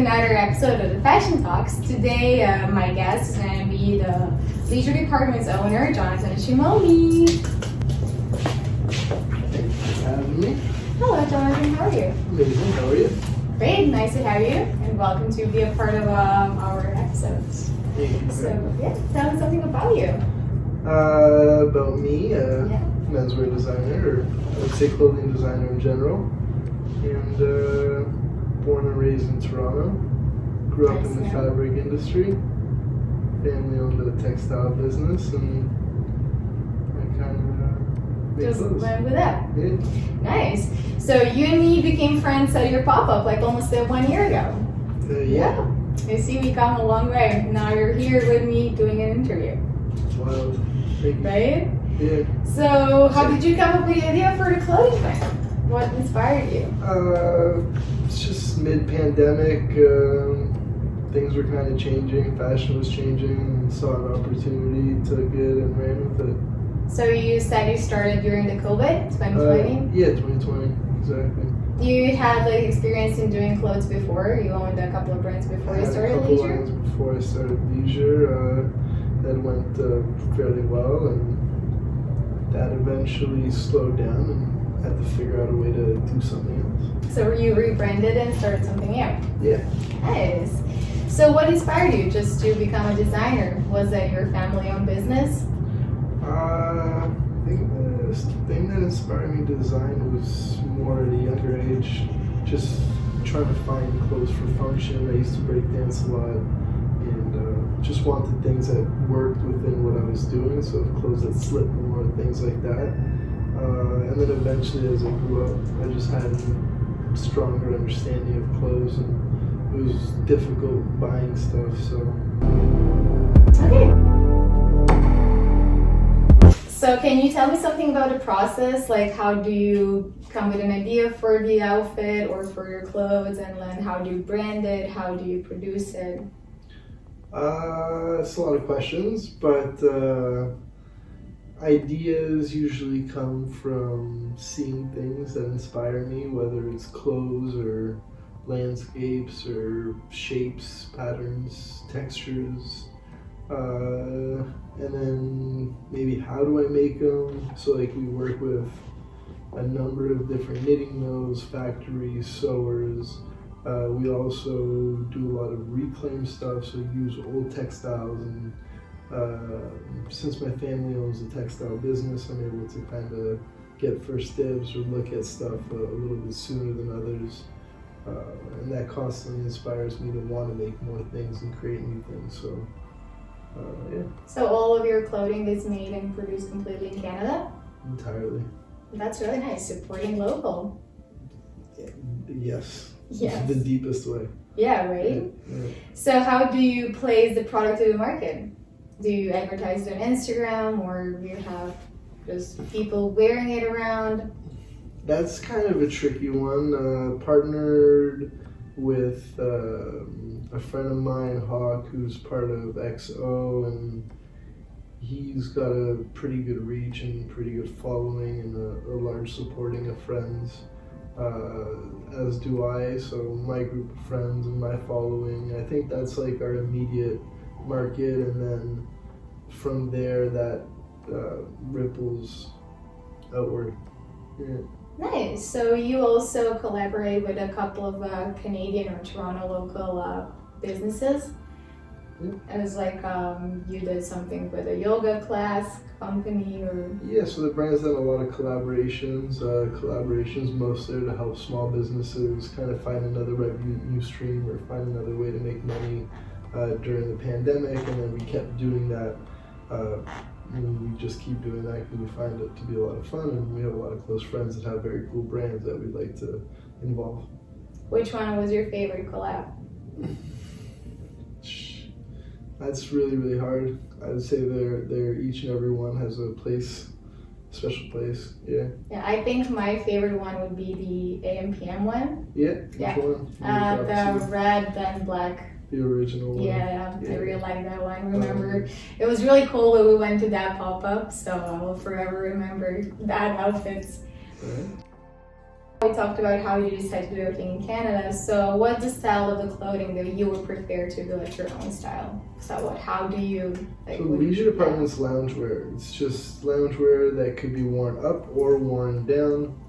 another episode of the Fashion Talks. Today, my guest is going to be the leisure department's owner, Jonatan and Shimomi. Thanks for having me. Hello, Jonatan. How are you? Amazing. How are you? Great. Nice to have you, and welcome to be a part of our episodes. Thank you. So, yeah, tell me something about you. About me, menswear designer, or I would say clothing designer in general, and born and raised in Toronto. Grew up in the fabric industry. Family owned a textile business, and I kind of made Just clothes. went with that. Yeah. Nice. So you and me became friends at your pop-up like almost 1 year ago. Yeah. You see, we come a long way. Now you're here with me doing an interview. Wild. Thank you. Right? Yeah. So how did you come up with the idea for the clothing brand? What inspired you? It's just mid-pandemic. Things were kind of changing. Fashion was changing. And saw an opportunity, took it, and ran with it. So you said you started during the COVID, 2020? Yeah, 2020, exactly. You had like experience in doing clothes before? You owned a couple of brands before you started a couple leisure? lines before I started leisure. That went fairly well, and that eventually slowed down, and had to figure out a way to do something else. So you rebranded and started something new? Yeah. Nice. So what inspired you just to become a designer? Was it your family-owned business? I think the thing that inspired me to design was more at a younger age, just trying to find clothes for function. I used to break dance a lot, and just wanted things that worked within what I was doing, so clothes that slipped more, things like that. And then eventually, as I grew up, I just had a stronger understanding of clothes, and it was difficult buying stuff, so. Okay. So can you tell me something about the process? Like how do you come with an idea for the outfit or for your clothes, and then how do you brand it? How do you produce it? It's a lot of questions, but ideas usually come from seeing things that inspire me, whether it's clothes or landscapes or shapes, patterns, textures. And then maybe how do I make them? So like we work with a number of different knitting mills, factories, sewers. We also do a lot of reclaim stuff, so use old textiles, and since my family owns a textile business, I'm able to kind of get first dibs or look at stuff a little bit sooner than others. And that constantly inspires me to want to make more things and create new things. So, yeah. So all of your clothing is made and produced completely in Canada? Entirely. That's really nice, supporting local. Yes. Yes. The deepest way. Yeah, right? Yeah. So how do you place the product to the market? Do you advertise it on Instagram, or do you have just people wearing it around? That's kind of a tricky one. Partnered with a friend of mine, Hawk, who's part of XO, and he's got a pretty good reach and pretty good following, and a large supporting of friends, as do I. So my group of friends and my following, I think that's like our immediate market, and then from there that ripples outward. Yeah. Nice. So you also collaborate with a couple of Canadian or Toronto local businesses. Yeah. It was like you did something with a yoga class company, or Yeah, so the brand's done a lot of collaborations. Collaborations mostly to help small businesses kind of find another revenue stream or find another way to make money during the pandemic, and then we kept doing that. And we just keep doing that because we find it to be a lot of fun, and we have a lot of close friends that have very cool brands that we'd like to involve. which one was your favorite collab? That's really, really hard. I would say they're each and every one has a place, special place. Yeah. Yeah, I think my favorite one would be the AM/PM one. Yeah. Yeah. Which one? The red and black. The original one. Yeah, I really like that one. I remember it was really cool when we went to that pop-up, so I will forever remember that outfit. Right. we talked about how you decide to do everything in Canada. So what's the style of the clothing that you would prefer to do like your own style? So how do you like? So leisure department's loungewear. It's just loungewear that could be worn up or worn down.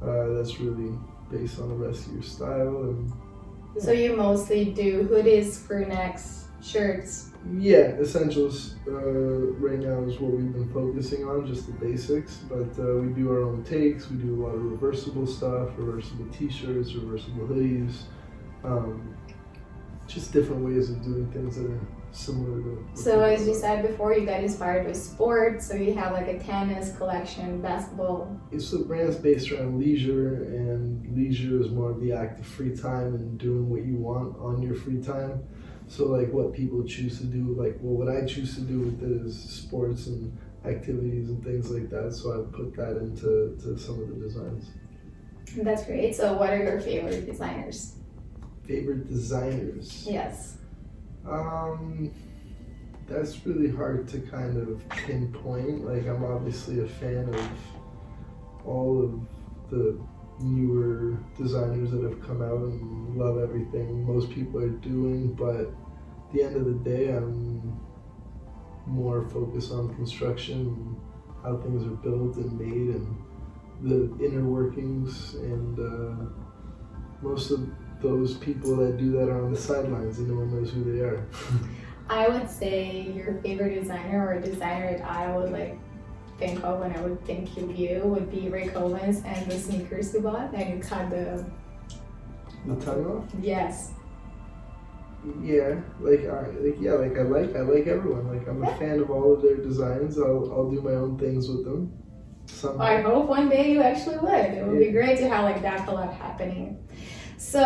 That's really based on the rest of your style. And yeah. So you mostly do hoodies, crew necks, shirts. Yeah, essentials right now is what we've been focusing on, just the basics. But we do our own takes. We do a lot of reversible stuff, reversible t-shirts, reversible hoodies. Just different ways of doing things that are similar to. So as you said before, you got inspired with sports. So you have like a tennis collection, basketball. It's the brand's based around leisure, and leisure is more of the active free time and doing what you want on your free time. So like what people choose to do, like what I choose to do with it is sports and activities and things like that. So I put that into some of the designs. That's great. So what are your favorite designers? Favorite designers? Yes. That's really hard to kind of pinpoint. Like I'm obviously a fan of all of the newer designers that have come out and love everything most people are doing, but at the end of the day I'm more focused on construction and how things are built and made and the inner workings, and most of those people that do that are on the sidelines and no one knows who they are. I would say your favorite designer or a designer that I would like think of when I would think of you would be Rick Owens and the sneakers you bought and you cut the tongue off? Yes. Yeah, I like everyone. Like I'm a fan of all of their designs. I'll do my own things with them. Somehow. I hope one day you actually would. It would be great to have like that collab happening. So,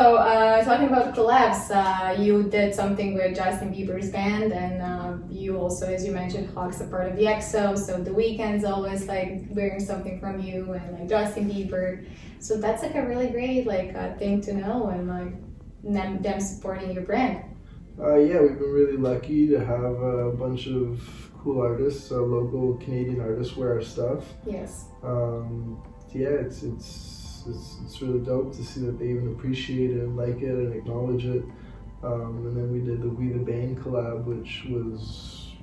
talking about collabs, you did something with Justin Bieber's band, and you also, as you mentioned, Hawk's a part of the EXO, so the Weeknd's always like wearing something from you, and like Justin Bieber. So that's like a really great like thing to know, and like them supporting your brand. Yeah, we've been really lucky to have a bunch of cool artists, local Canadian artists, wear our stuff. Yes. Yeah, it's really dope to see that they even appreciate it and like it and acknowledge it. And then we did the We the Band collab, which was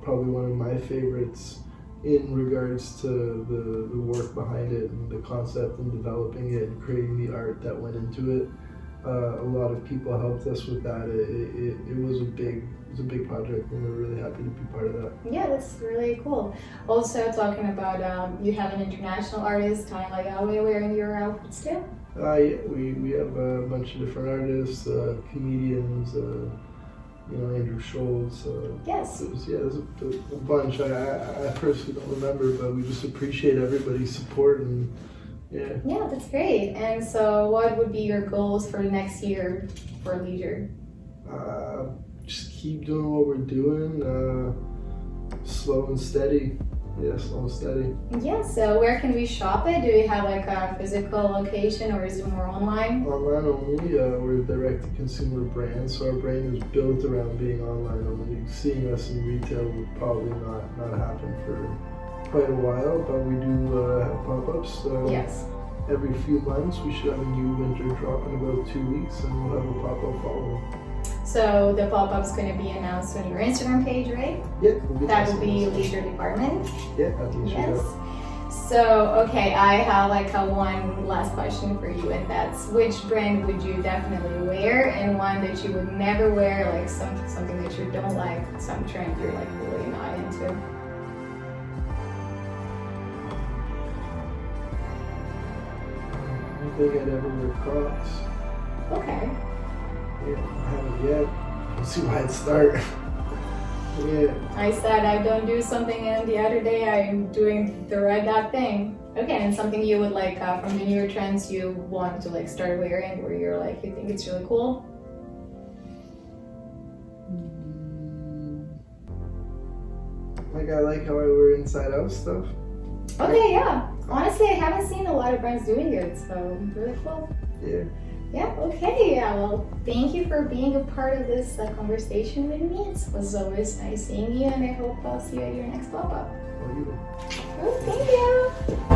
probably one of my favorites in regards to the work behind it and the concept and developing it and creating the art that went into it. A lot of people helped us with that. It was a big project, and we're really happy to be part of that. Yeah, that's really cool. Also, talking about you have an international artist, kind of like Awe, wearing your outfits too. Yeah, we have a bunch of different artists, comedians, Andrew Schultz. Yes. There's a bunch. I personally don't remember, but we just appreciate everybody's support and. Yeah, that's great. And so what would be your goals for next year for leisure? Just keep doing what we're doing, slow and steady. Yeah, slow and steady. Yeah, so where can we shop it? Do you have like a physical location or is it more online? Online only. We're a direct-to-consumer brand, so our brand is built around being online only. Seeing us in retail would probably not happen for quite a while, but we do have pop-ups. Yes. Every few months we should have a new winter drop in about 2 weeks, and we'll have a pop-up following. So the pop-up's going to be announced on your Instagram page, right? Yeah. That will be Leisure Department. Yeah, at Leisure. Yes. So, okay, I have like one last question for you, and that's which brand would you definitely wear, and one that you would never wear, like something that you don't like, some trend you're like really not into. I don't think I'd ever wear Crocs. Okay. Yeah, I haven't yet. We'll see why I'd start. Yeah. I said I don't do something, and the other day I'm doing the right that thing. Okay, and something you would like from the newer trends you want to like start wearing, where you're like you think it's really cool. Like I like how I wear inside out stuff. Okay, yeah. Honestly, I haven't seen a lot of brands doing it, so really cool. Yeah. Yeah, okay. Yeah, well, thank you for being a part of this conversation with me. It was always nice seeing you, and I hope I'll see you at your next pop-up. Well, you. Oh, thank you.